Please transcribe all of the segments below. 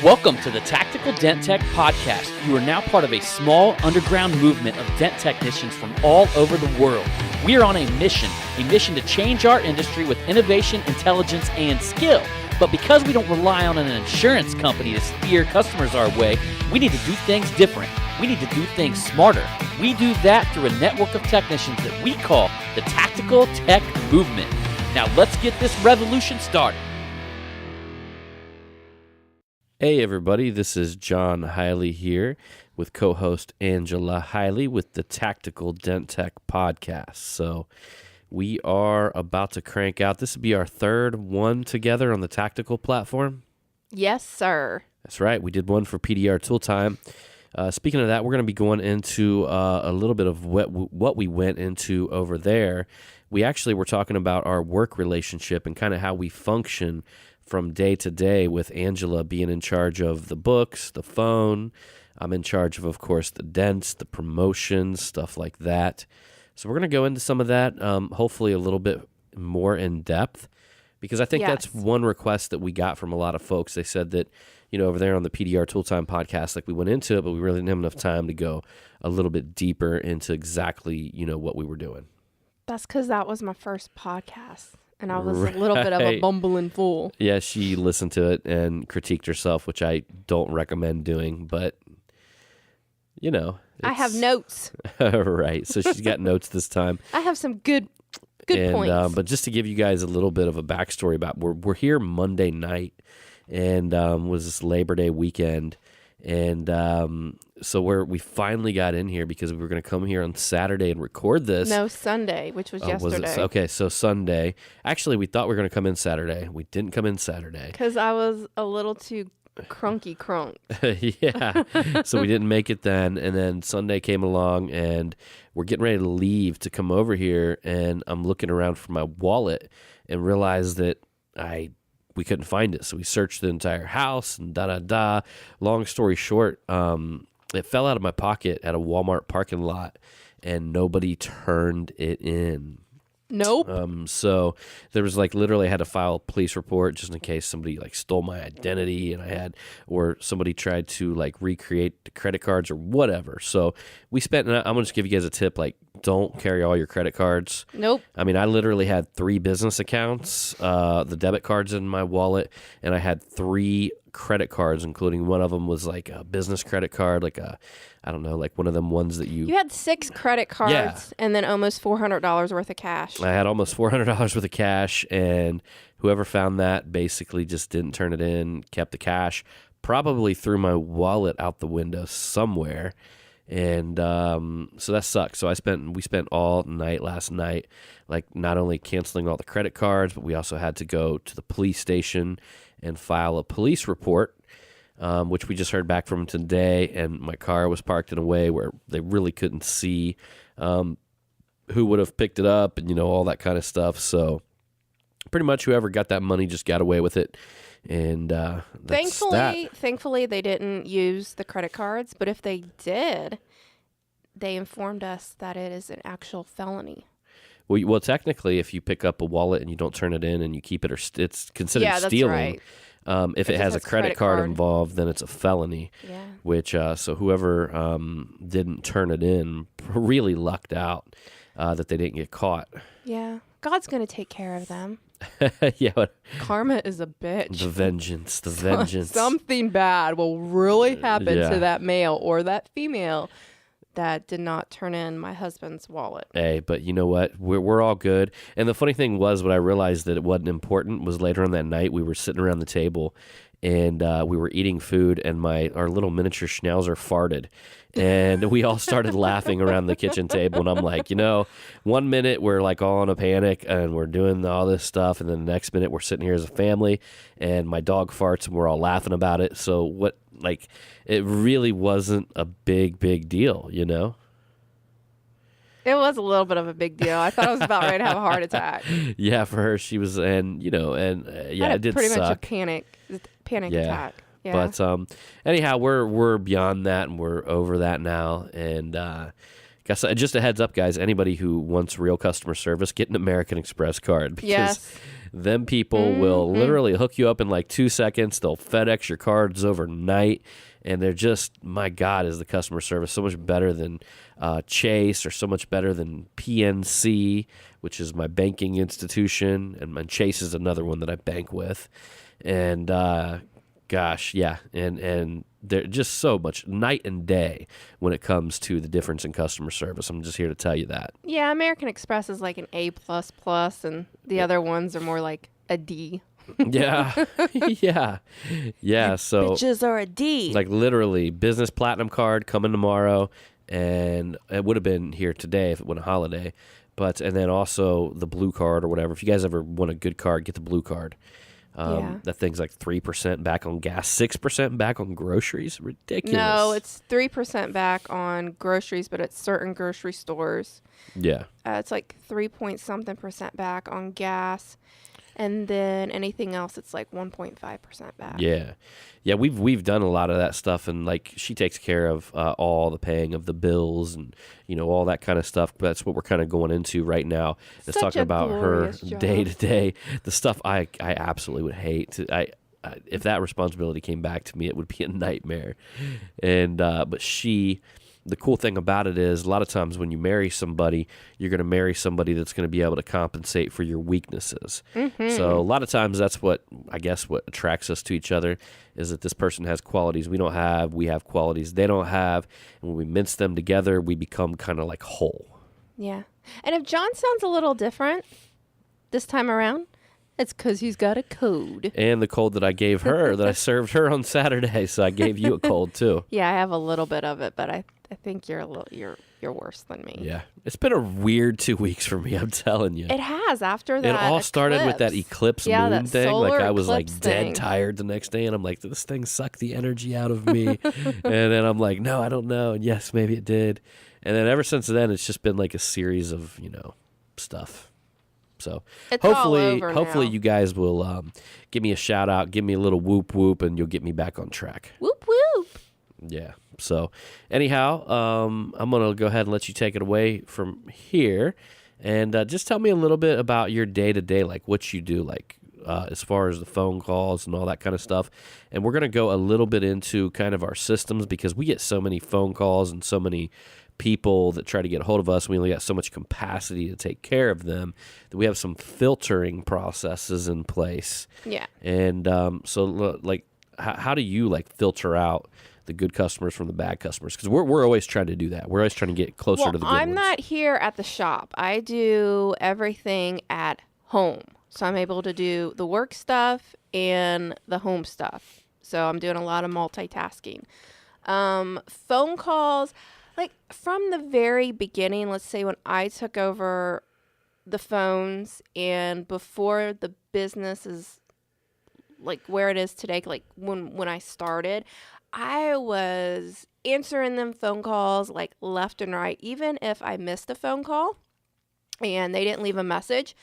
Welcome to the Tactical Dent Tech Podcast. You are now part of a small underground movement of dent technicians from all over the world. We are on a mission to change our industry with innovation, intelligence, and skill. But because we don't rely on an insurance company to steer customers our way, we need to do things different. We need to do things smarter. We do that through a network of technicians that we call the Tactical Tech Movement. Now let's get this revolution started. Hey everybody, this is John Hiley here with co-host Angela Hiley with the Tactical Dent Tech Podcast. So we are about to crank out. This will be our third one together on the Tactical platform. Yes, sir. That's right. We did one for PDR Tool Time. Speaking of that, we're going to be going into a little bit of what we went into over there. We actually were talking about our work relationship and kind of how we function from day to day, with Angela being in charge of the books, the phone. I'm in charge of course, the dents, the promotions, stuff like that. So we're going to go into some of that, hopefully a little bit more in depth, because I think that's one request that we got from a lot of folks. They said that, you know, over there on the PDR Tool Time podcast, like we went into it, but we really didn't have enough time to go a little bit deeper into exactly, you know, what we were doing. That's because that was my first podcast. And I was a little bit of a bumbling fool. Yeah, she listened to it and critiqued herself, which I don't recommend doing, but, you know. I have notes. Right, so she's got notes this time. I have some good points. But just to give you guys a little bit of a backstory about, we're here Monday night, and was this Labor Day weekend, and so we finally got in here because we were going to come here on Saturday and record this. No, Sunday, which was yesterday. Okay, so Sunday. Actually, we thought we were going to come in Saturday. We didn't come in Saturday. Because I was a little too crunk. Yeah, so we didn't make it then. And then Sunday came along, and we're getting ready to leave to come over here, and I'm looking around for my wallet and realized that we couldn't find it. So we searched the entire house and da-da-da. Long story short, it fell out of my pocket at a Walmart parking lot, and nobody turned it in. Nope. So there was literally I had to file a police report just in case somebody stole my identity, and or somebody tried to recreate the credit cards or whatever. So we spent, and I'm going to just give you guys a tip, don't carry all your credit cards. Nope. I mean, I literally had 3 business accounts, the debit cards in my wallet, and I had 3 credit cards, including one of them was a business credit card, one of them ones that you had 6 credit cards and then almost $400 worth of cash. I had almost $400 worth of cash, and whoever found that basically just didn't turn it in, kept the cash, probably threw my wallet out the window somewhere. And so that sucks. So we spent all night last night, not only canceling all the credit cards, but we also had to go to the police station and file a police report, which we just heard back from today. And my car was parked in a way where they really couldn't see who would have picked it up, and all that kind of stuff. So pretty much whoever got that money just got away with it. And thankfully they didn't use the credit cards, but if they did, they informed us that it is an actual felony. Well, technically, if you pick up a wallet and you don't turn it in and you keep it, it's considered stealing. Right. If it has a credit card involved, then it's a felony. Yeah. Which so whoever didn't turn it in really lucked out that they didn't get caught. Yeah, God's gonna take care of them. Yeah. Karma is a bitch. The vengeance. Something bad will really happen to that male or that female that did not turn in my husband's wallet. Hey, but you know what? We're all good. And the funny thing was, when I realized that it wasn't important, was later on that night we were sitting around the table, and we were eating food, and our little miniature schnauzer farted. And we all started laughing around the kitchen table, and I'm like, 1 minute we're all in a panic and we're doing all this stuff, and then the next minute we're sitting here as a family, and my dog farts and we're all laughing about it. So it really wasn't a big deal, It was a little bit of a big deal. I thought I was about ready to have a heart attack. Yeah, for her, she was, it did pretty suck. Much a panic attack. Yeah. But anyhow, we're beyond that, and we're over that now, and Guess just a heads up, guys. Anybody who wants real customer service, get an American Express card because them people will literally hook you up in like 2 seconds. They'll FedEx your cards overnight, and they're just, my God, is the customer service so much better than Chase or so much better than PNC, which is my banking institution, and Chase is another one that I bank with, and gosh, yeah, and they're just so much night and day when it comes to the difference in customer service. I'm just here to tell you that. Yeah, American Express is like an A++, and the other ones are more like a D. Yeah, yeah. So bitches are a D. Like literally, business platinum card coming tomorrow, and it would have been here today if it went a holiday. And then also the blue card or whatever. If you guys ever want a good card, get the blue card. That thing's like 3% back on gas, 6% back on groceries. Ridiculous. No, it's 3% back on groceries, but it's certain grocery stores. Yeah. It's like 3-point-something% back on gas, and then anything else, it's like 1.5% back. Yeah, yeah. We've done a lot of that stuff, and like she takes care of all the paying of the bills and all that kind of stuff. That's what we're kind of going into right now. Is talking about her day to day, the stuff I absolutely would hate. If that responsibility came back to me, it would be a nightmare. And but the cool thing about it is a lot of times when you marry somebody, you're going to marry somebody that's going to be able to compensate for your weaknesses. Mm-hmm. So a lot of times that's what attracts us to each other is that this person has qualities we don't have, we have qualities they don't have, and when we mince them together, we become kind of like whole. Yeah. And if John sounds a little different this time around, it's because he's got a cold. And the cold that I gave her, that I served her on Saturday, so I gave you a cold too. Yeah, I have a little bit of it, but I think you're worse than me. Yeah, it's been a weird 2 weeks for me. I'm telling you, it has. After that, it all started with that eclipse moon thing. Like I was like dead tired the next day, and I'm like, this thing sucked the energy out of me. And then I'm like, no, I don't know. And yes, maybe it did. And then ever since then, it's just been like a series of stuff. So it's hopefully you guys will give me a shout out, give me a little whoop whoop, and you'll get me back on track. Whoop whoop. Yeah. So anyhow, I'm going to go ahead and let you take it away from here. And just tell me a little bit about your day-to-day, like what you do, like as far as the phone calls and all that kind of stuff. And we're going to go a little bit into kind of our systems because we get so many phone calls and so many people that try to get a hold of us. We only got so much capacity to take care of them that we have some filtering processes in place. Yeah. And so like how do you like filter out the good customers from the bad customers? Because we're always trying to do that. We're always trying to get closer to the good ones. I'm not here at the shop. I do everything at home. So I'm able to do the work stuff and the home stuff. So I'm doing a lot of multitasking. Phone calls, like from the very beginning, let's say when I took over the phones and before the business is like where it is today, like when I started, I was answering them phone calls like left and right. Even if I missed a phone call and they didn't leave a message,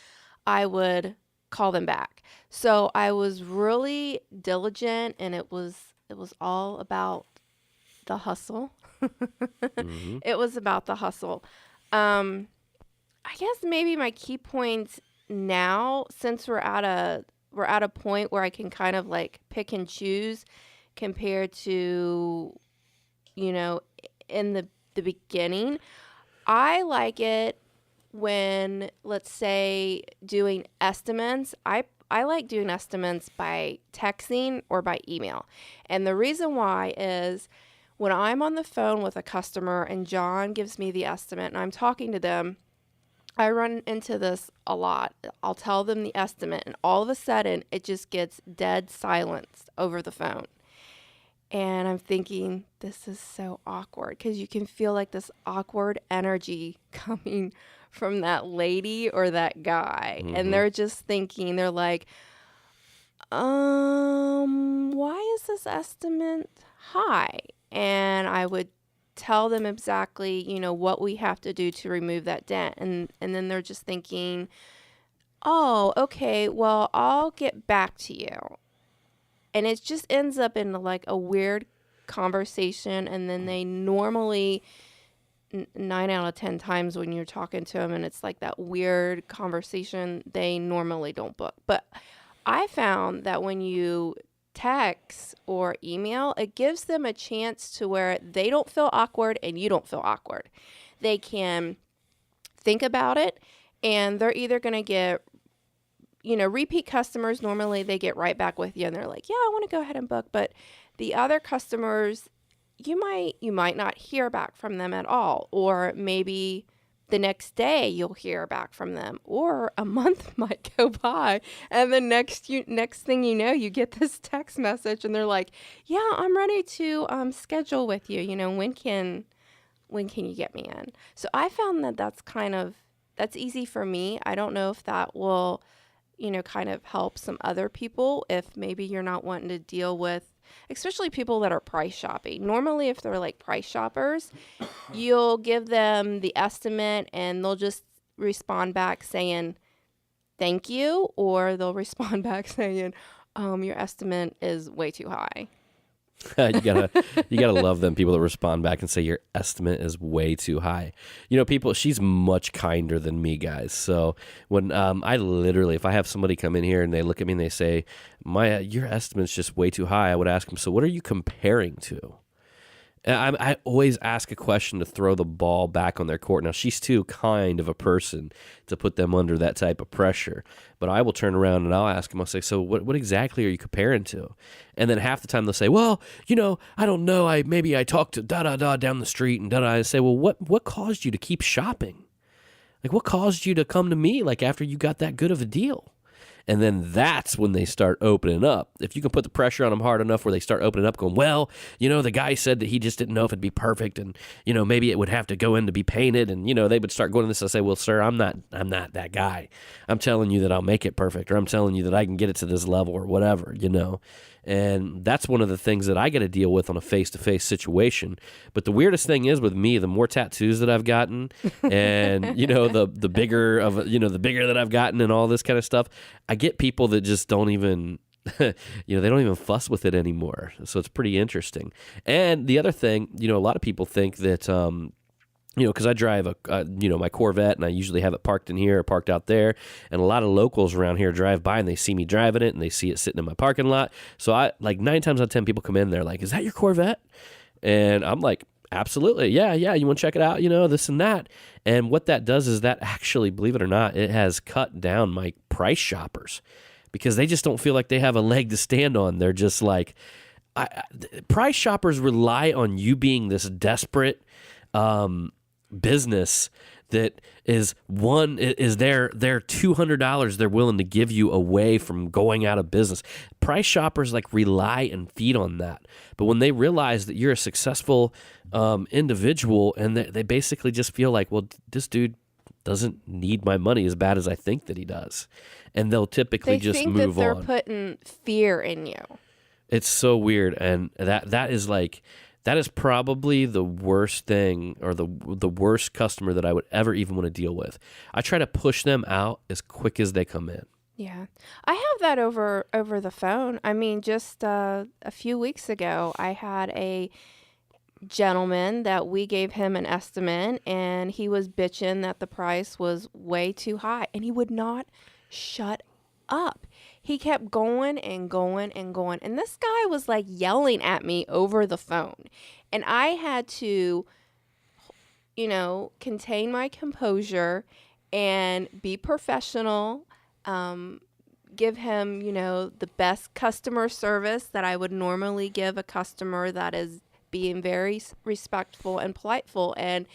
I would call them back. So I was really diligent, and it was all about the hustle. Mm-hmm. It was about the hustle. I guess maybe my key points now, since we're at a point where I can kind of like pick and choose compared to, in the beginning, I like it when, let's say, doing estimates. I like doing estimates by texting or by email. And the reason why is when I'm on the phone with a customer and John gives me the estimate and I'm talking to them, I run into this a lot. I'll tell them the estimate, and all of a sudden, it just gets dead silence over the phone. And I'm thinking, this is so awkward, because you can feel like this awkward energy coming from that lady or that guy. Mm-hmm. And they're just thinking, they're like, why is this estimate high? And I would tell them exactly, what we have to do to remove that dent. And then they're just thinking, oh, okay, well, I'll get back to you. And it just ends up in like a weird conversation. And then they normally 9 out of 10 times when you're talking to them and it's like that weird conversation, they normally don't book. But I found that when you text or email, it gives them a chance to where they don't feel awkward and you don't feel awkward. They can think about it, and they're either going to get, repeat customers. Normally they get right back with you and they're like, yeah, I want to go ahead and book. But the other customers, you might not hear back from them at all, or maybe the next day you'll hear back from them, or a month might go by and the next thing you know, you get this text message and they're like, yeah, I'm ready to schedule with you. When can you get me in? So I found that that's easy for me. I don't know if that will, kind of help some other people if maybe you're not wanting to deal with, especially people that are price shopping. Normally, if they're like price shoppers, you'll give them the estimate and they'll just respond back saying, thank you, or they'll respond back saying, your estimate is way too high. you gotta love them people that respond back and say your estimate is way too high. She's much kinder than me, guys. So when I literally, if I have somebody come in here and they look at me and they say your estimate's just way too high, I would ask them, so what are you comparing to? And I always ask a question to throw the ball back on their court. Now, she's too kind of a person to put them under that type of pressure. But I will turn around and I'll ask them, I'll say, so what exactly are you comparing to? And then half the time they'll say, well, I don't know. I talked to da-da-da down the street and da-da. I say, well, what caused you to keep shopping? Like, what caused you to come to me, like, after you got that good of a deal? And then that's when they start opening up. If you can put the pressure on them hard enough where they start opening up going, well, the guy said that he just didn't know if it'd be perfect and, maybe it would have to go in to be painted. And, they would start going to this. I say, well, sir, I'm not that guy. I'm telling you that I'll make it perfect, or I'm telling you that I can get it to this level or whatever, And that's one of the things that I got to deal with on a face-to-face situation. But the weirdest thing is with me, the more tattoos that I've gotten and, the bigger the bigger that I've gotten and all this kind of stuff, I get people that just don't even, they don't even fuss with it anymore. So it's pretty interesting. And the other thing, a lot of people think that, because I drive my Corvette and I usually have it parked in here or parked out there. And a lot of locals around here drive by and they see me driving it and they see it sitting in my parking lot. So 9 times out of 10 people come in, they're like, is that your Corvette? And I'm like, absolutely. Yeah. You want to check it out? This and that. And what that does is that actually, believe it or not, it has cut down my price shoppers because they just don't feel like they have a leg to stand on. They're just like, price shoppers rely on you being this desperate, business that is their $200 they're willing to give you away from going out of business. Price shoppers rely and feed on that. But when they realize that you're a successful individual and they basically just feel like, well, this dude doesn't need my money as bad as I think that he does. And they'll typically just move on. They think that they're putting fear in you. It's so weird. And that is probably the worst thing or the worst customer that I would ever even want to deal with. I try to push them out as quick as they come in. Yeah. I have that over the phone. I mean, just a few weeks ago, I had a gentleman that we gave him an estimate and he was bitching that the price was way too high and he would not shut up. He kept going and going and going. And this guy was yelling at me over the phone. And I had to, contain my composure and be professional, give him, the best customer service that I would normally give a customer that is being very respectful and politeful. And,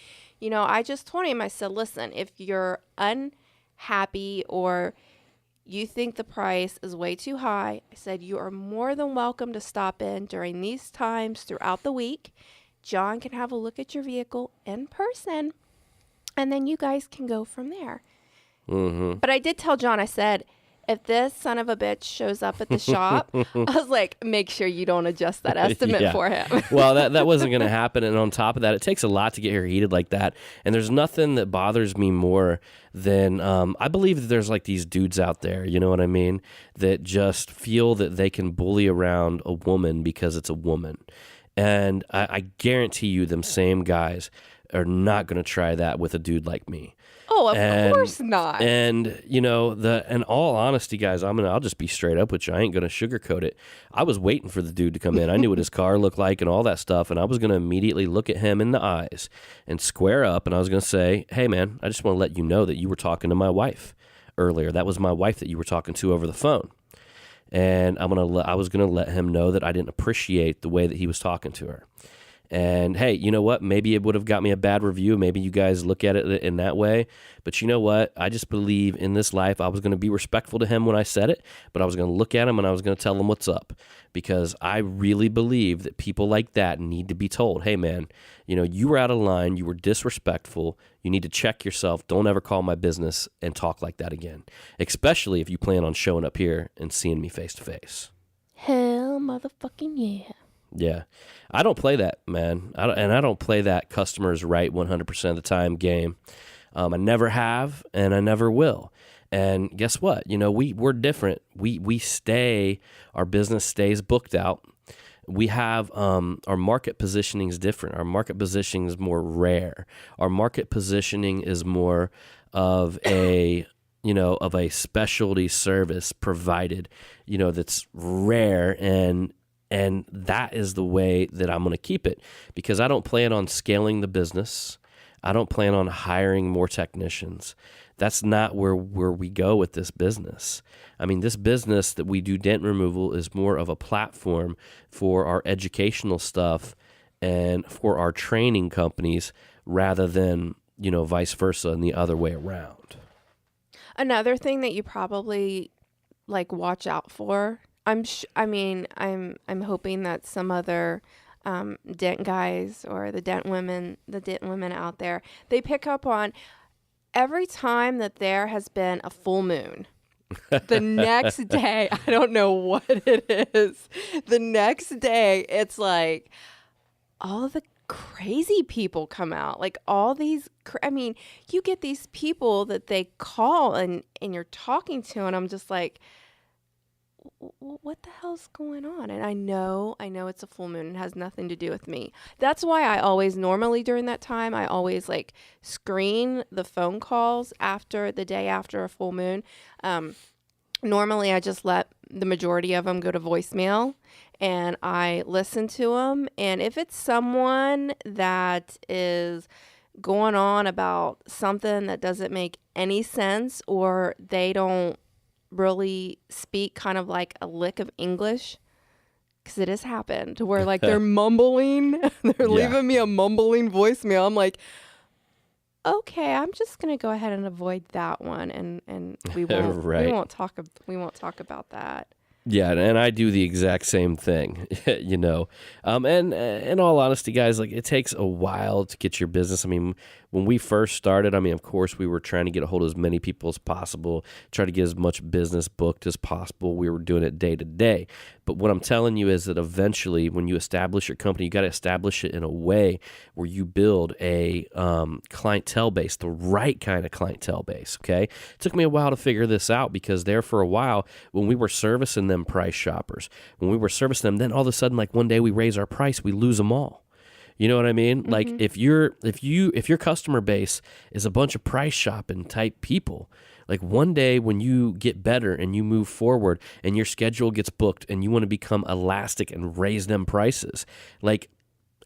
I just told him, I said, listen, if you're unhappy or you think the price is way too high, I said, you are more than welcome to stop in during these times throughout the week. John can have a look at your vehicle in person, and then you guys can go from there. Mm-hmm. But I did tell John, I said, if this son of a bitch shows up at the shop, I was like, make sure you don't adjust that estimate for him. Well, that wasn't going to happen. And on top of that, it takes a lot to get her heated like that. And there's nothing that bothers me more then I believe that there's like these dudes out there, you know what I mean, that just feel that they can bully around a woman because it's a woman. And I guarantee you them same guys are not going to try that with a dude like me. Oh, of course not. And you know, in all honesty, guys, I'll just be straight up with you. I ain't gonna sugarcoat it. I was waiting for the dude to come in. I knew what his car looked like and all that stuff, and I was gonna immediately look at him in the eyes and square up, and I was gonna say, "Hey, man, I just want to let you know that you were talking to my wife earlier. That was my wife that you were talking to over the phone." And I was gonna let him know that I didn't appreciate the way that he was talking to her. And hey, you know what? Maybe it would have got me a bad review. Maybe you guys look at it in that way. But you know what? I just believe in this life, I was going to be respectful to him when I said it, but I was going to look at him and I was going to tell him what's up. Because I really believe that people like that need to be told, hey man, you know, you were out of line. You were disrespectful. You need to check yourself. Don't ever call my business and talk like that again. Especially if you plan on showing up here and seeing me face to face. Hell motherfucking yeah. Yeah. I don't play that, man. I don't play that customers right 100% of the time game. I never have, and I never will. And guess what? You know, we're different. We stay, our business stays booked out. We have, our market positioning is different. Our market positioning is more rare. Our market positioning is more of a, you know, of a specialty service provided, you know, that's rare, and that is the way that I'm going to keep it, because I don't plan on scaling the business. I don't plan on hiring more technicians. That's not where we go with this business. I mean, this business that we do dent removal is more of a platform for our educational stuff and for our training companies rather than, you know, vice versa and the other way around. Another thing that you probably like watch out for, I'm hoping that some other dent guys or the dent women out there, they pick up on every time that there has been a full moon. The next day, I don't know what it is. The next day, it's like all the crazy people come out. Like all these, you get these people that they call and you're talking to, and I'm just like, what the hell's going on? And I know it's a full moon. It has nothing to do with me. That's why I always normally during that time, I always like screen the phone calls after the day after a full moon. Normally I just let the majority of them go to voicemail and I listen to them. And if it's someone that is going on about something that doesn't make any sense, or they don't really speak kind of like a lick of English, because it has happened to where like they're mumbling, they're leaving me a mumbling voicemail. I'm like, okay, I'm just gonna go ahead and avoid that one, and we won't we won't talk about that. Yeah, and I do the exact same thing, you know. And in all honesty, guys, like it takes a while to get your business. I mean, when we first started, of course, we were trying to get a hold of as many people as possible, try to get as much business booked as possible. We were doing it day to day. But what I'm telling you is that eventually, when you establish your company, you got to establish it in a way where you build a clientele base, the right kind of clientele base, okay? It took me a while to figure this out, because there for a while, when we were servicing them price shoppers, when we were servicing them, then all of a sudden, like one day we raise our price, we lose them all. You know what I mean? Mm-hmm. Like if your customer base is a bunch of price shopping type people, like one day when you get better and you move forward and your schedule gets booked and you want to become elastic and raise them prices, like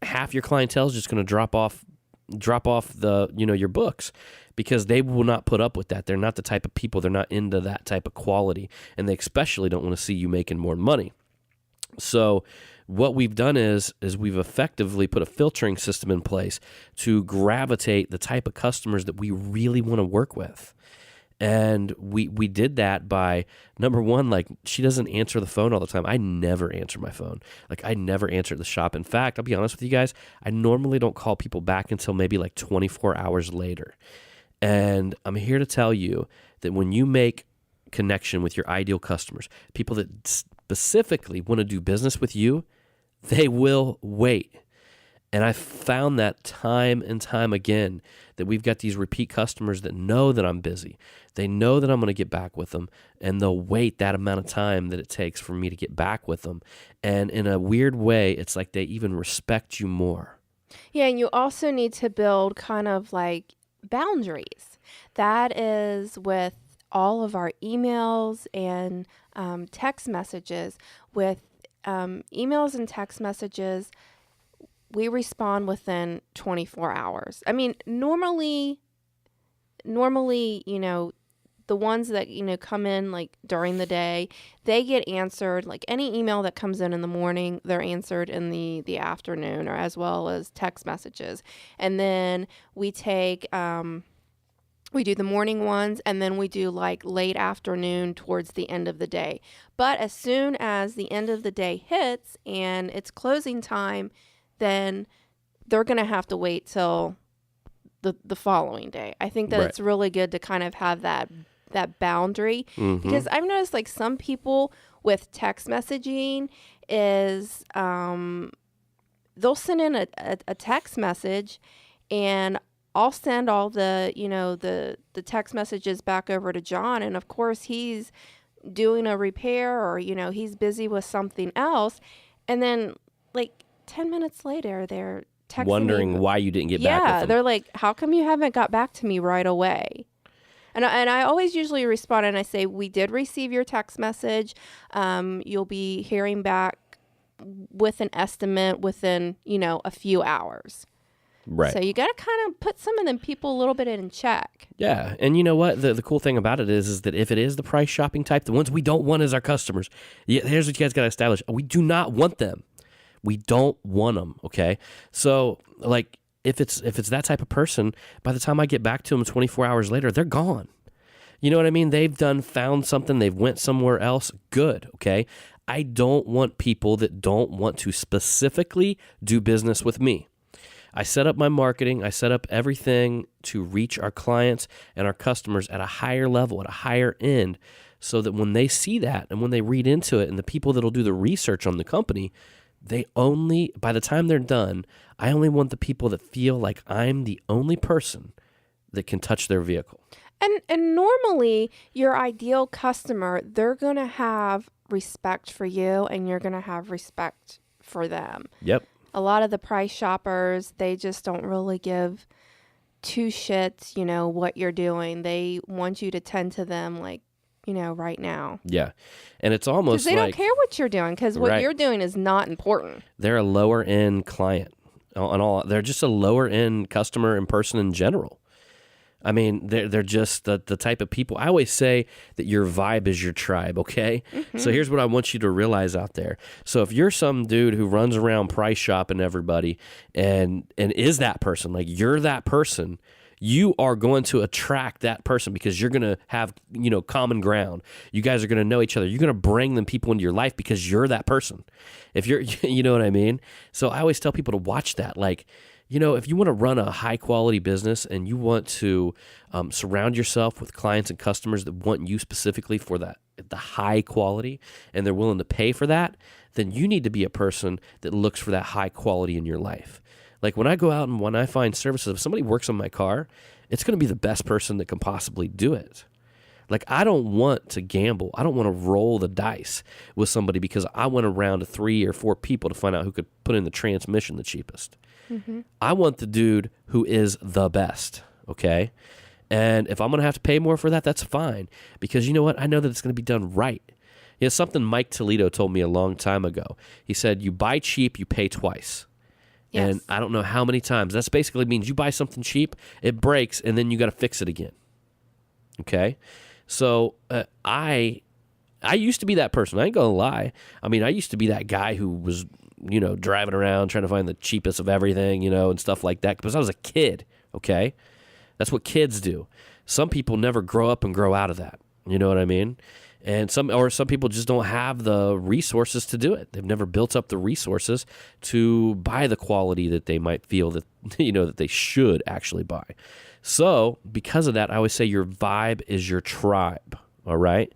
half your clientele is just going to drop off the, you know, your books, because they will not put up with that. They're not the type of people, they're not into that type of quality, and they especially don't want to see you making more money. So what we've done is we've effectively put a filtering system in place to gravitate the type of customers that we really want to work with. And we did that by, number one, like she doesn't answer the phone all the time. I never answer my phone. Like I never answer at the shop. In fact, I'll be honest with you guys, I normally don't call people back until maybe like 24 hours later. And I'm here to tell you that when you make connection with your ideal customers, people that specifically want to do business with you, they will wait. And I found that time and time again that we've got these repeat customers that know that I'm busy. They know that I'm going to get back with them, and they'll wait that amount of time that it takes for me to get back with them. And in a weird way, it's like they even respect you more. Yeah, and you also need to build kind of like boundaries. That is with all of our emails and text messages. With emails and text messages, we respond within 24 hours. I mean, normally, the ones that, come in like during the day, they get answered. Like any email that comes in the morning, they're answered in the afternoon, or as well as text messages. And then we take, we do the morning ones, and then we do like late afternoon towards the end of the day. But as soon as the end of the day hits and it's closing time, then they're going to have to wait till the following day. I think that Right. It's really good to kind of have that boundary, because I've noticed like some people with text messaging is they'll send in a text message, and I'll send all the text messages back over to John, and of course he's doing a repair, or he's busy with something else, and then like 10 minutes later they're texting Wondering me. why you didn't get back with Yeah, them. they're like, how come you haven't got back to me right away? And I always usually respond and I say, we did receive your text message. You'll be hearing back with an estimate within, a few hours. Right. So you got to kind of put some of them people a little bit in check. Yeah, and you know what? The cool thing about it is that if it is the price shopping type, the ones we don't want as our customers, here's what you guys got to establish. We do not want them. We don't want them, okay? So, like, if it's that type of person, by the time I get back to them 24 hours later, they're gone. You know what I mean? They've found something. They've went somewhere else. Good, okay? I don't want people that don't want to specifically do business with me. I set up my marketing. I set up everything to reach our clients and our customers at a higher level, at a higher end, so that when they see that and when they read into it, and the people that'll do the research on the company, by the time they're done, I only want the people that feel like I'm the only person that can touch their vehicle. And normally your ideal customer, they're going to have respect for you, and you're going to have respect for them. Yep. A lot of the price shoppers, they just don't really give two shits, what you're doing. They want you to tend to them like, right now. Yeah. And it's almost because they like don't care what you're doing, because what Right. you're doing is not important. they're a lower end client. They're just a lower end customer and person in general. I mean, they're just the type of people. I always say that your vibe is your tribe, okay? So here's what I want you to realize out there. So if you're some dude who runs around price shopping everybody and is that person, like you're that person, you are going to attract that person because you're going to have, common ground. You guys are going to know each other. You're going to bring them people into your life because you're that person. If you're, you know what I mean? So I always tell people to watch that. Like, if you want to run a high quality business and you want to surround yourself with clients and customers that want you specifically for the high quality, and they're willing to pay for that, then you need to be a person that looks for that high quality in your life. Like when I go out and when I find services, if somebody works on my car, it's going to be the best person that can possibly do it. Like I don't want to gamble. I don't want to roll the dice with somebody because I went around to 3 or 4 people to find out who could put in the transmission the cheapest. Mm-hmm. I want the dude who is the best, okay? And if I'm going to have to pay more for that, that's fine. Because you know what? I know that it's going to be done right. Something Mike Toledo told me a long time ago. He said, you buy cheap, you pay twice. Yes. And I don't know how many times. That's basically means you buy something cheap, it breaks, and then you got to fix it again. Okay? So I used to be that person. I ain't going to lie. I mean, I used to be that guy who was, driving around trying to find the cheapest of everything, and stuff like that. Because I was a kid, okay? That's what kids do. Some people never grow up and grow out of that. You know what I mean? And some people just don't have the resources to do it. They've never built up the resources to buy the quality that they might feel that, that they should actually buy. So because of that, I always say your vibe is your tribe. All right.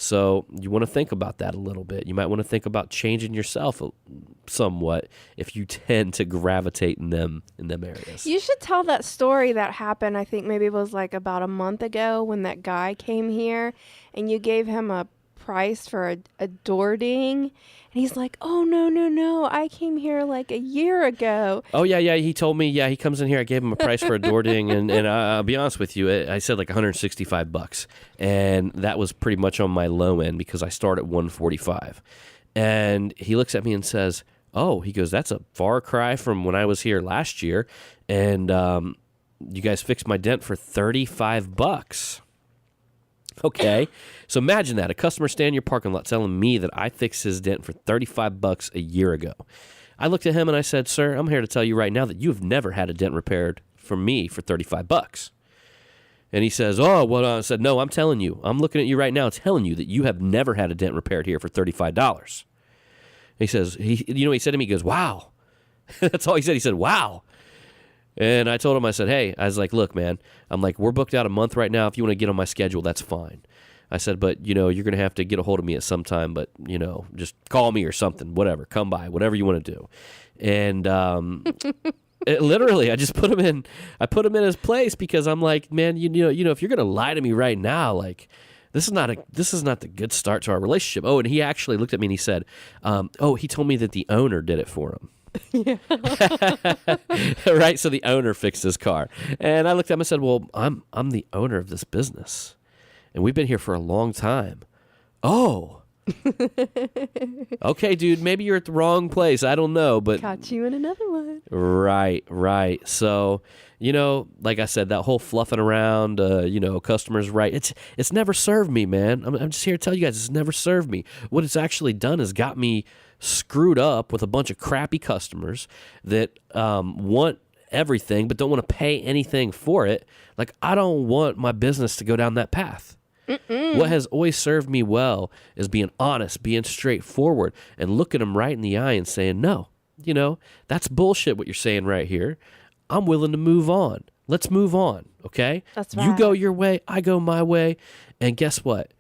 So you want to think about that a little bit. You might want to think about changing yourself somewhat if you tend to gravitate in them areas. You should tell that story that happened, I think maybe it was like about a month ago when that guy came here and you gave him a price for a door ding. And he's like, oh, no, I came here like a year ago. Oh, yeah, he told me, he comes in here, I gave him a price for a door ding, and I'll be honest with you, I said like $165, and that was pretty much on my low end because I start at $145. And he looks at me and says, oh, he goes, that's a far cry from when I was here last year, and you guys fixed my dent for $35. Okay, so imagine that. A customer standing in your parking lot telling me that I fixed his dent for $35 a year ago. I looked at him and I said, sir, I'm here to tell you right now that you have never had a dent repaired from me for $35. And he says, oh, well, I said, no, I'm telling you. I'm looking at you right now telling you that you have never had a dent repaired here for $35. He says, he said to me, he goes, wow. That's all he said. He said, wow. And I told him, I said, hey, I was like, look, man, I'm like, we're booked out a month right now. If you want to get on my schedule, that's fine. I said, but, you're going to have to get a hold of me at some time, but, just call me or something, whatever, come by, whatever you want to do. And literally, I just put him in his place because I'm like, man, if you're going to lie to me right now, like, this is not the good start to our relationship. Oh, and he actually looked at me and he said, he told me that the owner did it for him. Yeah. Right, so the owner fixed his car, and I looked at him and said, well, I'm the owner of this business and we've been here for a long time. Oh. Okay, dude, maybe you're at the wrong place, I don't know, but caught you in another one. Right. So like I said, that whole fluffing around, customers right, it's never served me, man. I'm just here to tell you guys, it's never served me. What it's actually done is got me screwed up with a bunch of crappy customers that want everything but don't want to pay anything for it. Like, I don't want my business to go down that path. What has always served me well is being honest, being straightforward, and looking them right in the eye and saying, no, that's bullshit what you're saying right here. I'm willing to move on. Let's move on, okay? That's right. You go your way, I go my way, and guess what?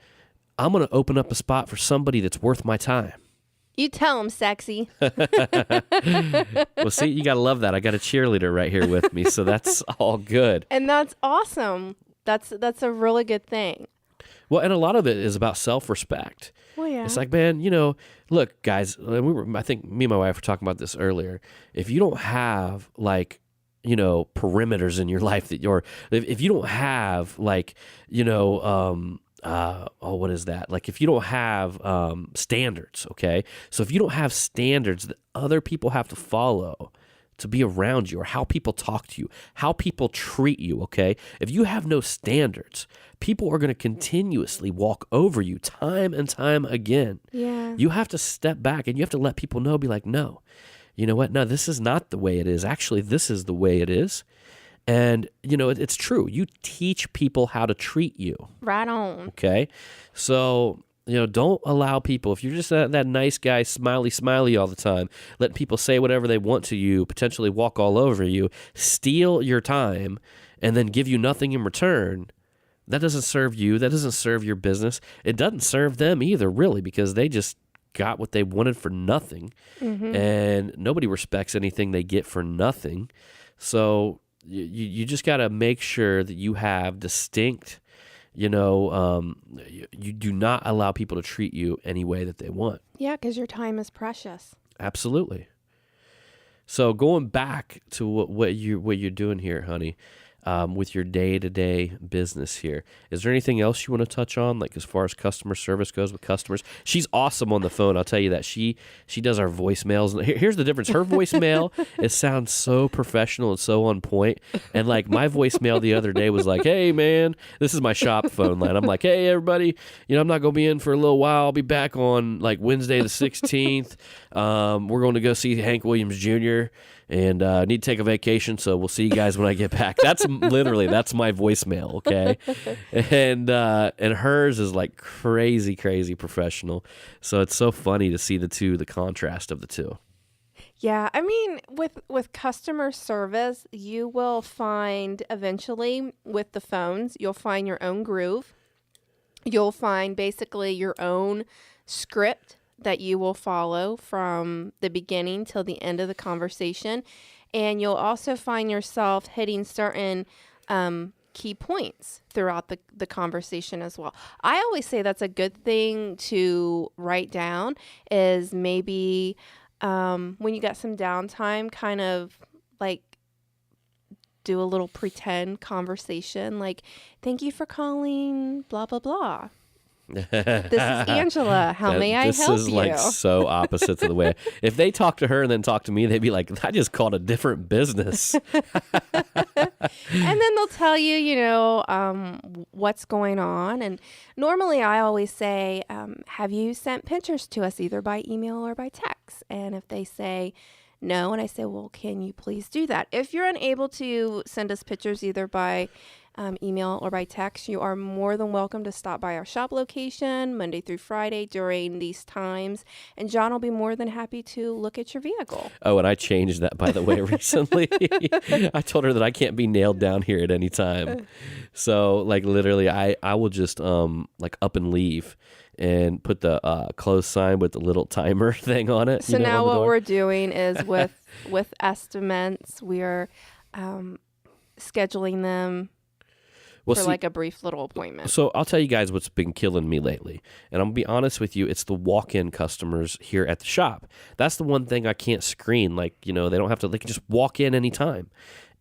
I'm going to open up a spot for somebody that's worth my time. You tell him, sexy. Well, see, you got to love that. I got a cheerleader right here with me, so that's all good. And that's awesome. That's a really good thing. Well, and a lot of it is about self-respect. Well, yeah. It's like, man, look, guys, I think me and my wife were talking about this earlier. If you don't have, like, perimeters in your life if you don't have, like, what is that? Like, if you don't have standards, okay? So if you don't have standards that other people have to follow to be around you, or how people talk to you, how people treat you, okay? If you have no standards, people are going to continuously walk over you time and time again. Yeah. You have to step back and you have to let people know, be like, no, you know what? No, this is not the way it is. Actually, this is the way it is. And, it's true. You teach people how to treat you. Right on. Okay? So, don't allow people, if you're just that nice guy, smiley all the time, letting people say whatever they want to you, potentially walk all over you, steal your time, and then give you nothing in return, that doesn't serve you. That doesn't serve your business. It doesn't serve them either, really, because they just got what they wanted for nothing. Mm-hmm. And nobody respects anything they get for nothing. So you just got to make sure that you have distinct, you do not allow people to treat you any way that they want. Yeah, because your time is precious. Absolutely. So going back to what you're doing here, honey, with your day-to-day business here, is there anything else you want to touch on, like as far as customer service goes with customers? She's awesome on the phone, I'll tell you that. She does our voicemails. Here's the difference. Her voicemail, it sounds so professional and so on point. And like my voicemail the other day was like, hey man, this is my shop phone line. I'm like, hey everybody, I'm not going to be in for a little while. I'll be back on like Wednesday the 16th. We're going to go see Hank Williams Jr. and need to take a vacation, so we'll see you guys when I get back. That's that's my voicemail, okay? And hers is like crazy professional. So it's so funny to see the contrast of the two. Yeah, I mean, with customer service, you will find eventually with the phones, you'll find your own groove. You'll find basically your own script that you will follow from the beginning till the end of the conversation. And you'll also find yourself hitting certain key points throughout the conversation as well. I always say that's a good thing to write down, is maybe when you got some downtime, kind of like do a little pretend conversation, like, thank you for calling, blah, blah, blah. This is Angela. How may I help you? This is like so opposite to the way. If they talk to her and then talk to me, they'd be like, I just called a different business. And then they'll tell you, what's going on. And normally I always say, have you sent pictures to us either by email or by text? And if they say no, and I say, well, can you please do that? If you're unable to send us pictures either by email or by text, you are more than welcome to stop by our shop location Monday through Friday during these times, and John will be more than happy to look at your vehicle. Oh, and I changed that, by the way, recently. I told her that I can't be nailed down here at any time. So, like, literally, I will just like up and leave and put the close sign with the little timer thing on it. So now what we're doing is with estimates, we're scheduling them for like a brief little appointment. So I'll tell you guys what's been killing me lately. And I'm going to be honest with you, it's the walk-in customers here at the shop. That's the one thing I can't screen. Like, they don't have to, they can just walk in anytime.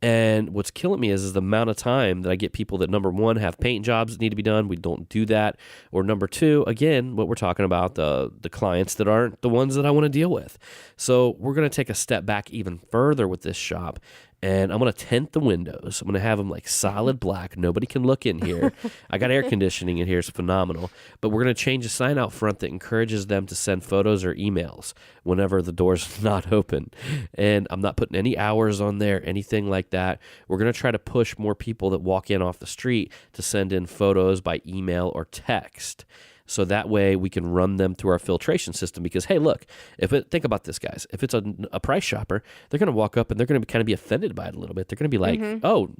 And what's killing me is the amount of time that I get people that, number one, have paint jobs that need to be done. We don't do that. Or number two, again, what we're talking about, the clients that aren't the ones that I want to deal with. So we're going to take a step back even further with this shop. And I'm going to tint the windows. I'm going to have them like solid black. Nobody can look in here. I got air conditioning in here. It's phenomenal. But we're going to change a sign out front that encourages them to send photos or emails whenever the door's not open. And I'm not putting any hours on there, anything like that. We're going to try to push more people that walk in off the street to send in photos by email or text. So that way we can run them through our filtration system. Because, hey, look, think about this, guys. If it's a price shopper, they're going to walk up and they're going to kind of be offended by it a little bit. They're going to be like, oh,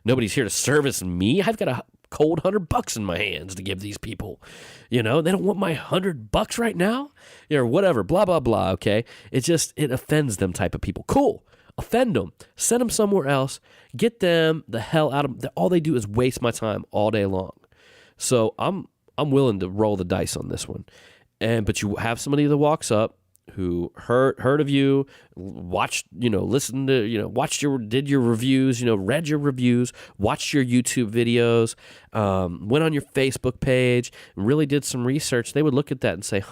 nobody's here to service me. I've got a cold $100 in my hands to give these people. They don't want my $100 right now, or whatever, blah, blah, blah, okay? It offends them type of people. Cool. Offend them. Send them somewhere else. Get them the hell out of them. All they do is waste my time all day long. So I'm willing to roll the dice on this one. But you have somebody that walks up who heard of you, watched, listened to, did your reviews, read your reviews, watched your YouTube videos, went on your Facebook page, really did some research. They would look at that and say,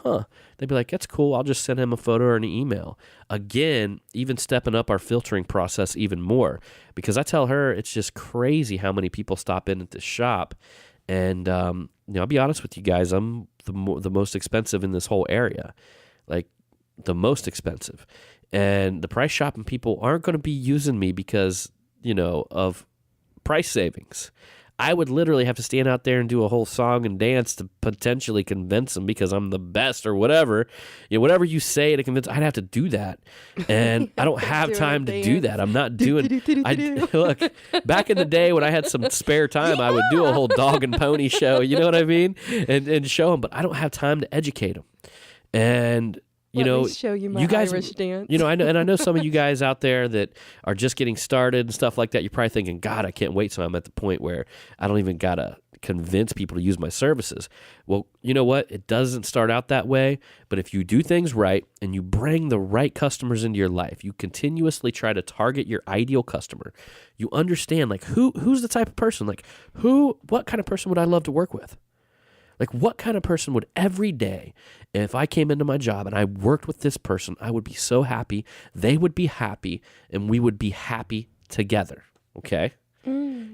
they'd be like, that's cool. I'll just send him a photo or an email. Again, even stepping up our filtering process even more, because I tell her it's just crazy how many people stop in at this shop. And, I'll be honest with you guys, I'm the most expensive in this whole area, like the most expensive. And the price shopping people aren't going to be using me because, of price savings. I would literally have to stand out there and do a whole song and dance to potentially convince them because I'm the best or whatever. Whatever you say to convince, I'd have to do that. And I don't have time to do that. I'm not doing, look, back in the day when I had some spare time, I would do a whole dog and pony show, you know what I mean? And show them, but I don't have time to educate them. And Let me show you my guys, Irish dance. I know some of you guys out there that are just getting started and stuff like that. You're probably thinking, God, I can't wait till I'm at the point where I don't even gotta convince people to use my services. Well, you know what? It doesn't start out that way. But if you do things right and you bring the right customers into your life, you continuously try to target your ideal customer. You understand like who's the type of person, like what kind of person would I love to work with? Like, what kind of person would every day, if I came into my job and I worked with this person, I would be so happy, they would be happy, and we would be happy together, okay?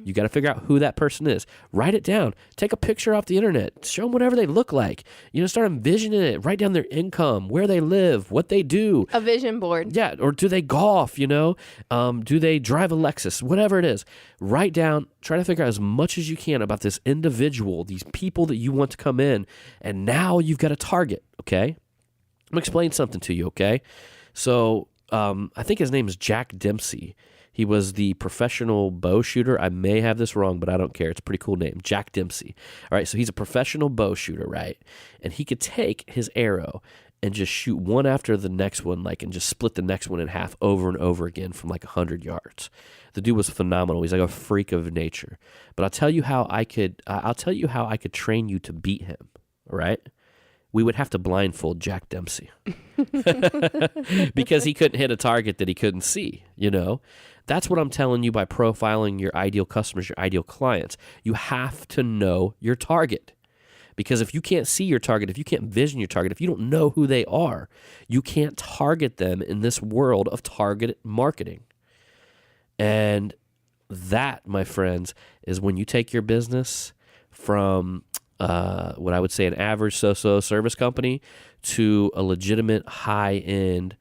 You got to figure out who that person is. Write it down. Take a picture off the internet. Show them whatever they look like. Start envisioning it. Write down their income, where they live, what they do. A vision board. Yeah, or do they golf, do they drive a Lexus, whatever it is. Write down, try to figure out as much as you can about this individual, these people that you want to come in, and now you've got a target, okay? I'm going to explain something to you, okay? So I think his name is Jack Dempsey. He was the professional bow shooter. I may have this wrong, but I don't care. It's a pretty cool name, Jack Dempsey. All right, so he's a professional bow shooter, right? And he could take his arrow and just shoot one after the next one, and just split the next one in half over and over again from 100 yards. The dude was phenomenal. He's like a freak of nature. But I'll tell you how I could train you to beat him. All right? We would have to blindfold Jack Dempsey because he couldn't hit a target that he couldn't see, That's what I'm telling you by profiling your ideal customers, your ideal clients. You have to know your target, because if you can't see your target, if you can't vision your target, if you don't know who they are, you can't target them in this world of targeted marketing. And that, my friends, is when you take your business from what I would say an average so-so service company to a legitimate high-end,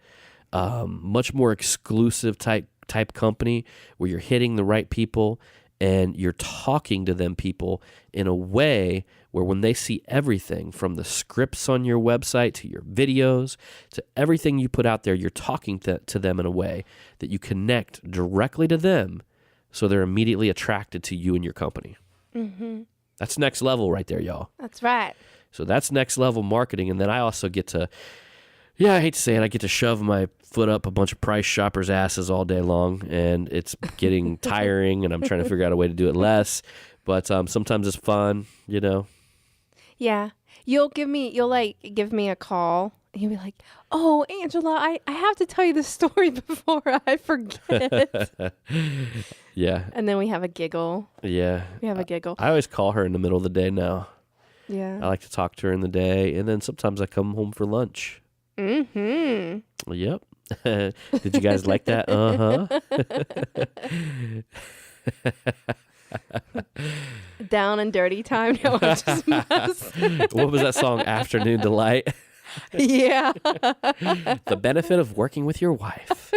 much more exclusive type company where you're hitting the right people and you're talking to them people in a way where when they see everything from the scripts on your website to your videos to everything you put out there, you're talking to them in a way that you connect directly to them so they're immediately attracted to you and your company. Mm-hmm. That's next level right there, y'all. That's right. So that's next level marketing. And then I also get to, I hate to say it, I get to shove my foot up a bunch of price shoppers' asses all day long, and it's getting tiring, and I'm trying to figure out a way to do it less. But sometimes it's fun, Yeah. You'll give me a call. And you'll be like, "Oh, Angela, I have to tell you the story before I forget." Yeah. And then we have a giggle. Yeah. We have a giggle. I always call her in the middle of the day now. Yeah. I like to talk to her in the day, and then sometimes I come home for lunch. Mm-hmm. Yep. Did you guys like that? Uh-huh. Down and dirty time. No, I'm just messing. What was that song? Afternoon Delight. Yeah. The benefit of working with your wife.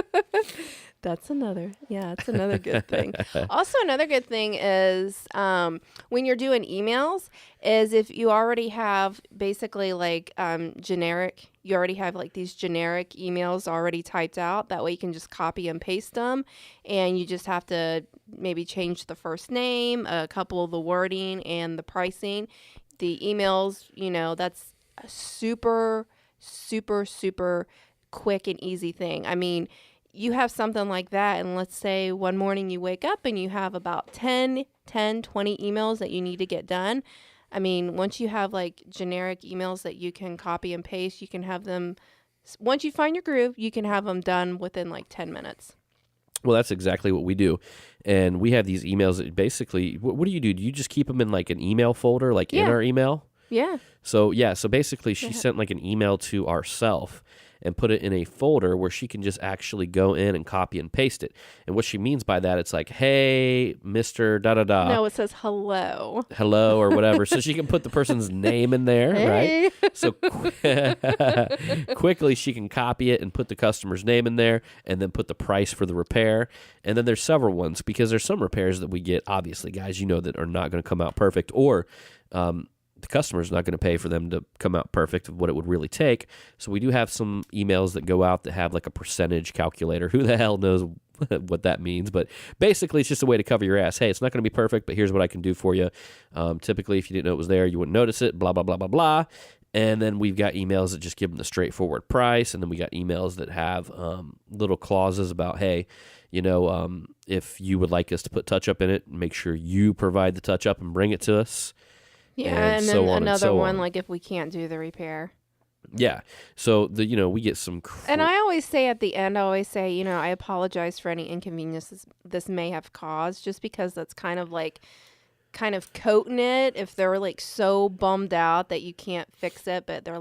That's another good thing. Also, another good thing is when you're doing emails is if you already have basically generic, you already have these generic emails already typed out. That way you can just copy and paste them, and you just have to maybe change the first name, a couple of the wording, and the pricing. The emails, that's a super, super, super quick and easy thing. I mean, you have something like that, and let's say one morning you wake up and you have about 20 emails that you need to get done. I mean, once you have generic emails that you can copy and paste, you can have them, once you find your groove, you can have them done within 10 minutes. Well, that's exactly what we do. And we have these emails that basically, what do? Do you just keep them in an email folder, in our email? Yeah. So basically she sent an email to ourself and put it in a folder where she can just actually go in and copy and paste it. And what she means by that, it's hey, Mr. da-da-da. No, it says hello. Hello or whatever. So she can put the person's name in there, hey. Right? So quickly she can copy it and put the customer's name in there and then put the price for the repair. And then there's several ones because there's some repairs that we get, obviously, guys, that are not going to come out perfect, or the customer's not going to pay for them to come out perfect of what it would really take. So we do have some emails that go out that have a percentage calculator. Who the hell knows what that means? But basically, it's just a way to cover your ass. Hey, it's not going to be perfect, but here's what I can do for you. Typically, if you didn't know it was there, you wouldn't notice it, blah, blah, blah, blah, blah. And then we've got emails that just give them the straightforward price. And then we got emails that have little clauses about, hey, if you would like us to put touch-up in it, make sure you provide the touch-up and bring it to us. Yeah, and then another one, if we can't do the repair. Yeah. So, we get some... And I always say at the end, I apologize for any inconveniences this may have caused, just because that's kind of coating it if they're so bummed out that you can't fix it, but they're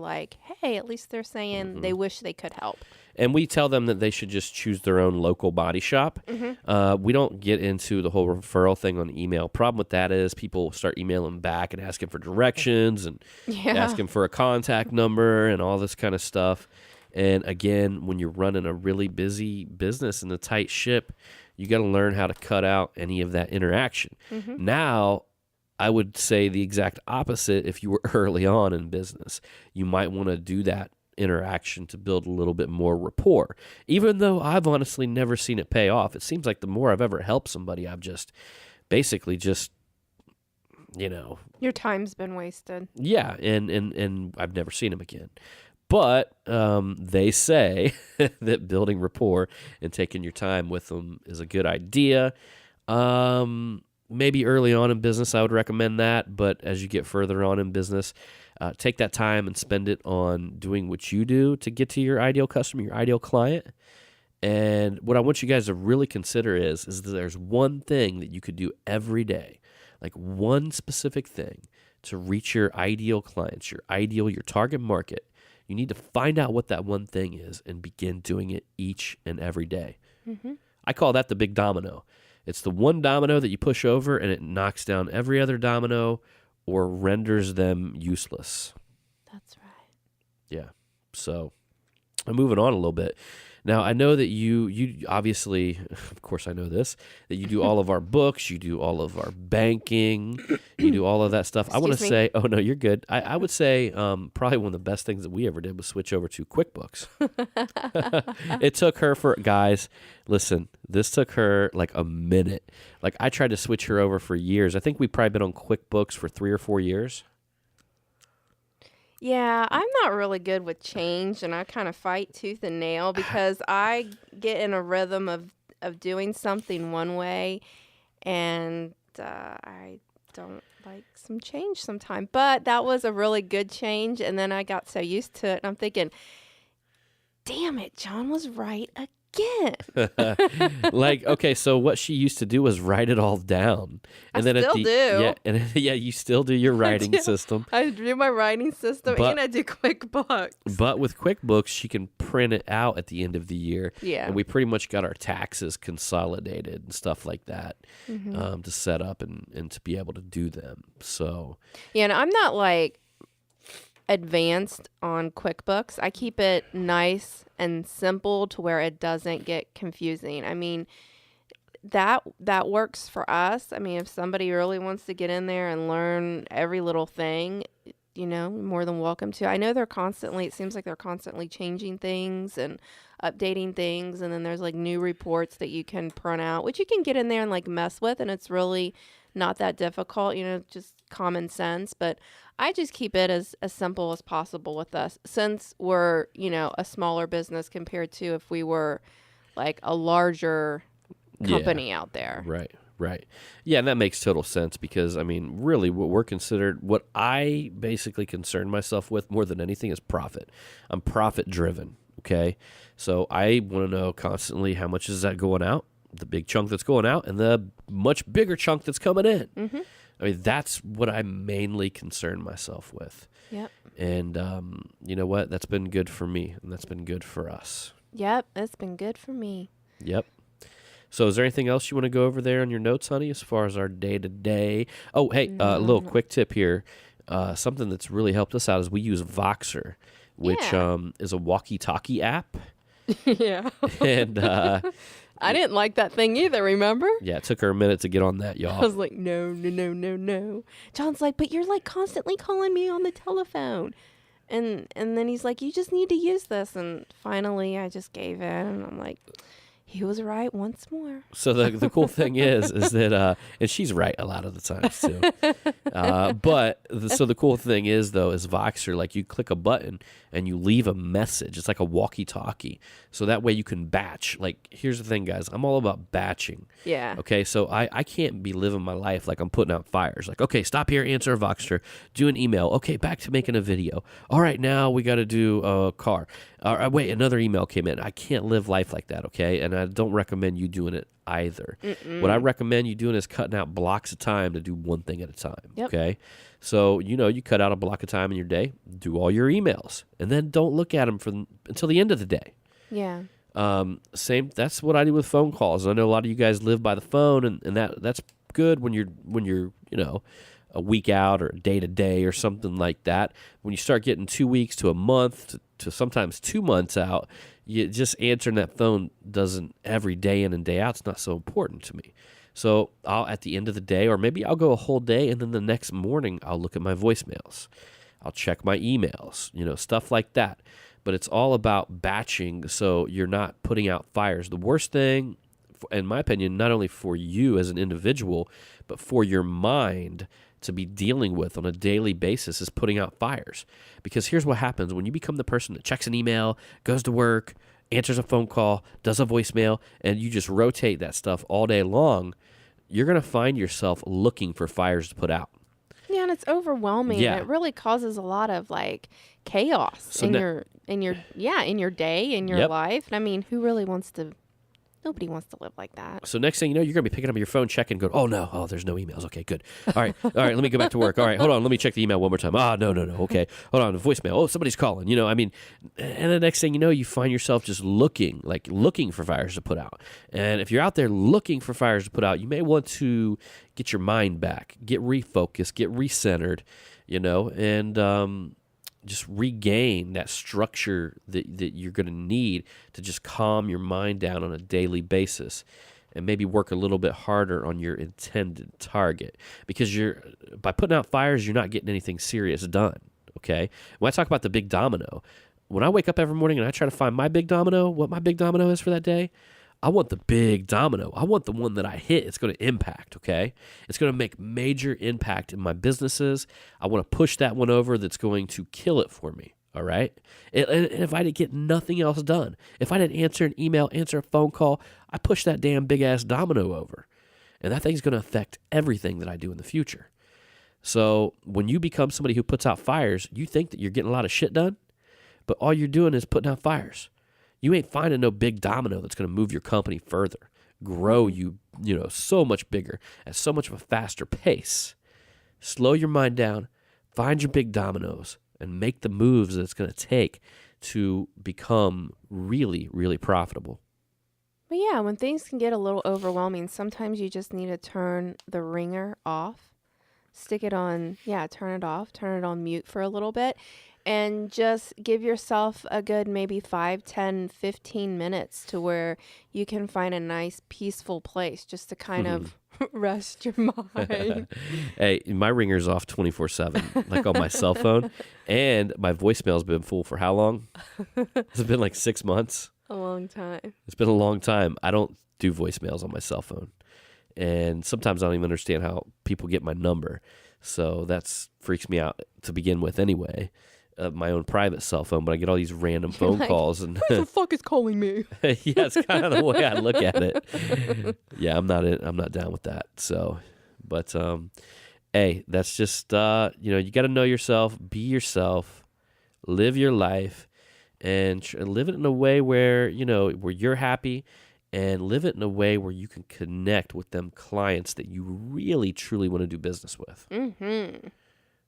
hey, at least they're saying they wish they could help. And we tell them that they should just choose their own local body shop. Mm-hmm. We don't get into the whole referral thing on email. Problem with that is people start emailing back and asking for directions and asking for a contact number and all this kind of stuff. And again, when you're running a really busy business and a tight ship, you got to learn how to cut out any of that interaction. Mm-hmm. Now, I would say the exact opposite if you were early on in business. You might want to do that interaction to build a little bit more rapport. Even though I've honestly never seen it pay off, it seems like the more I've ever helped somebody, I've just basically Your time's been wasted. yeah, and I've never seen them again. But they say that building rapport and taking your time with them is a good idea. Maybe early on in business, I would recommend that. But as you get further on in business, take that time and spend it on doing what you do to get to your ideal customer, your ideal client. And what I want you guys to really consider is that there's one thing that you could do every day, like one specific thing to reach your ideal clients, your target market. You need to find out what that one thing is and begin doing it each and every day. Mm-hmm. I call that the big domino. It's the one domino that you push over and it knocks down every other domino or renders them useless. That's right. Yeah. So I'm moving on a little bit. Now, I know that you obviously, of course I know this, that you do all of our books, you do all of our banking, you do all of that stuff. I want to say, oh, no, you're good. I would say probably one of the best things that we ever did was switch over to QuickBooks. It took her guys, listen, this took her like a minute. Like I tried to switch her over for years. I think we've probably been on QuickBooks for 3 or 4 years. Yeah, I'm not really good with change, and I kind of fight tooth and nail because I get in a rhythm of doing something one way, and I don't like some change sometimes. But that was a really good change, and then I got so used to it, and I'm thinking, damn it, John was right again. Like, okay, so what she used to do was write it all down. And I then still do. Yeah, and yeah, you still do your writing system. I do my writing system, and I do QuickBooks. But with QuickBooks, she can print it out at the end of the year. Yeah. And we pretty much got our taxes consolidated and stuff like that to set up and to be able to do them. So yeah, and I'm not like advanced on QuickBooks. I keep it nice and simple to where it doesn't get confusing. I mean, that works for us. I mean, if somebody really wants to get in there and learn every little thing, more than welcome to. I know it seems like they're constantly changing things and updating things, and then there's like new reports that you can print out, which you can get in there and like mess with, and it's really not that difficult, just common sense. But I just keep it as simple as possible with us, since we're, a smaller business compared to if we were like a larger company out there. Right. Yeah, and that makes total sense because, I mean, really what I basically concern myself with more than anything is profit. I'm profit driven, okay? So I want to know constantly how much is that going out, the big chunk that's going out, and the much bigger chunk that's coming in. Mm-hmm. I mean, that's what I mainly concern myself with. Yep. And you know what? That's been good for me, and that's been good for us. Yep, that's been good for me. Yep. So is there anything else you want to go over there on your notes, honey, as far as our day-to-day? Oh, hey, a little quick tip here. Something that's really helped us out is we use Voxer, which is a walkie-talkie app. Yeah. And I didn't like that thing either, remember? yeah, it took her a minute to get on that, y'all. I was like, no. John's like, but you're like constantly calling me on the telephone. And then he's like, you just need to use this. And finally, I just gave in. And I'm like, he was right once more. So the cool thing is that, and she's right a lot of the times too. So the cool thing is Voxer, like you click a button and you leave a message. It's like a walkie-talkie. So that way you can batch. Like, here's the thing, guys. I'm all about batching. Yeah. Okay, so I can't be living my life like I'm putting out fires. Like, okay, stop here, answer a Voxer, do an email. Okay, back to making a video. All right, now we got to do a car. Wait, another email came in. I can't live life like that, okay? And I don't recommend you doing it either. What I recommend you doing is cutting out blocks of time to do one thing at a time, okay? So, you cut out a block of time in your day, do all your emails, and then don't look at them until the end of the day. Yeah. That's what I do with phone calls. I know a lot of you guys live by the phone, and that's good when you're a week out or a day to day or something like that. When you start getting 2 weeks to a month to sometimes 2 months out, you just answering that phone doesn't every day in and day out. It's not so important to me. So I'll at the end of the day, or maybe I'll go a whole day, and then the next morning I'll look at my voicemails. I'll check my emails, stuff like that. but it's all about batching so you're not putting out fires. The worst thing, in my opinion, not only for you as an individual, but for your mind to be dealing with on a daily basis is putting out fires. Because here's what happens when you become the person that checks an email, goes to work, answers a phone call, does a voicemail, and you just rotate that stuff all day long, you're going to find yourself looking for fires to put out. Yeah, and it's overwhelming. Yeah. And it really causes a lot of like chaos in your day, in your life. And I mean, nobody wants to live like that. So next thing you know, you're going to be picking up your phone, checking, going, oh, no. Oh, there's no emails. Okay, good. All right, let me go back to work. All right, hold on. Let me check the email one more time. No. Okay, hold on. The voicemail. Oh, somebody's calling. And the next thing you know, you find yourself just looking for fires to put out. And if you're out there looking for fires to put out, you may want to get your mind back, get refocused, get recentered, and just regain that structure that you're going to need to just calm your mind down on a daily basis and maybe work a little bit harder on your intended target. Because by putting out fires, you're not getting anything serious done, okay? When I talk about the big domino, when I wake up every morning and I try to find my big domino, what my big domino is for that day, I want the big domino. I want the one that I hit. It's going to impact, okay? It's going to make major impact in my businesses. I want to push that one over that's going to kill it for me, all right? And if I didn't get nothing else done, if I didn't answer an email, answer a phone call, I push that damn big-ass domino over. And that thing's going to affect everything that I do in the future. So when you become somebody who puts out fires, you think that you're getting a lot of shit done, but all you're doing is putting out fires. You ain't finding no big domino that's going to move your company further, grow you, so much bigger at so much of a faster pace. Slow your mind down, find your big dominoes, and make the moves that it's going to take to become really, really profitable. But yeah, when things can get a little overwhelming, sometimes you just need to turn the ringer off, stick it on, turn it off, turn it on mute for a little bit. And just give yourself a good maybe 5, 10, 15 minutes to where you can find a nice peaceful place just to kind of rest your mind. Hey, my ringer's off 24/7, like on my cell phone. And my voicemail's been full for how long? Has it been like 6 months? A long time. It's been a long time. I don't do voicemails on my cell phone. And sometimes I don't even understand how people get my number. So that freaks me out to begin with anyway. My own private cell phone, but I get all these random phone calls. And who the fuck is calling me? Yeah, it's kind of the way I look at it. Yeah, I'm not down with that. So, but hey, that's just you got to know yourself, be yourself, live your life, and live it in a way where where you're happy, and live it in a way where you can connect with them clients that you really truly want to do business with. Mm-hmm.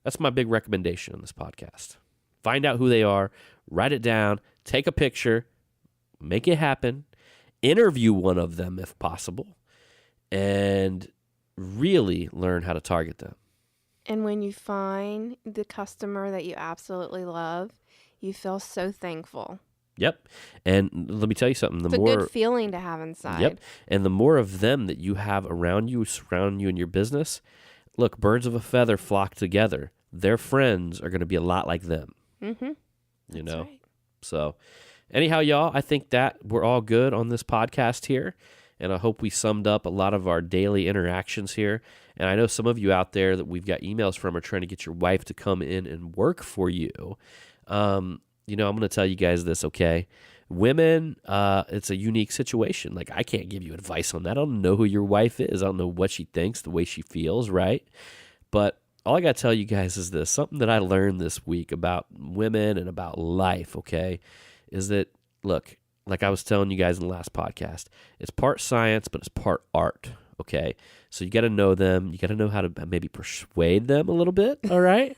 That's my big recommendation on this podcast. Find out who they are, write it down, take a picture, make it happen, interview one of them if possible, and really learn how to target them. And when you find the customer that you absolutely love, you feel so thankful. Yep. And let me tell you something. It's a good feeling to have inside. Yep. And the more of them that you have around you, surround you in your business, look, birds of a feather flock together. Their friends are going to be a lot like them. Mm-hmm. That's right. So anyhow, y'all, I think that we're all good on this podcast here. And I hope we summed up a lot of our daily interactions here. And I know some of you out there that we've got emails from are trying to get your wife to come in and work for you. I'm going to tell you guys this, okay? Women, it's a unique situation. Like, I can't give you advice on that. I don't know who your wife is. I don't know what she thinks, the way she feels, right? But all I got to tell you guys is this. Something that I learned this week about women and about life, okay, is that, look, like I was telling you guys in the last podcast, it's part science, but it's part art, okay? So you got to know them. You got to know how to maybe persuade them a little bit, all right?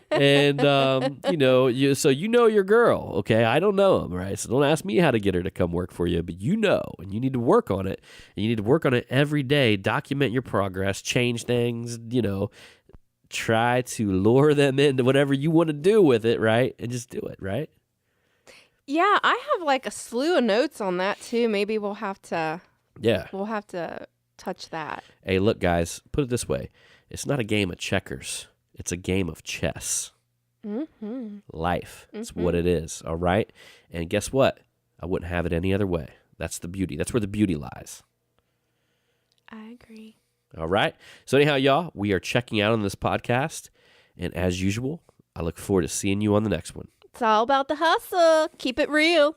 And, so you know your girl, okay? I don't know them, right? So don't ask me how to get her to come work for you, but you know, and you need to work on it. And you need to work on it every day, document your progress, change things, try to lure them into whatever you want to do with it, right? And just do it, right? Yeah, I have like a slew of notes on that too. Maybe we'll have to touch that. Hey, look, guys, put it this way. It's not a game of checkers. It's a game of chess. Life. It's what it is. All right. And guess what? I wouldn't have it any other way. That's the beauty. That's where the beauty lies. I agree. All right. So anyhow, y'all, we are checking out on this podcast. And as usual, I look forward to seeing you on the next one. It's all about the hustle. Keep it real.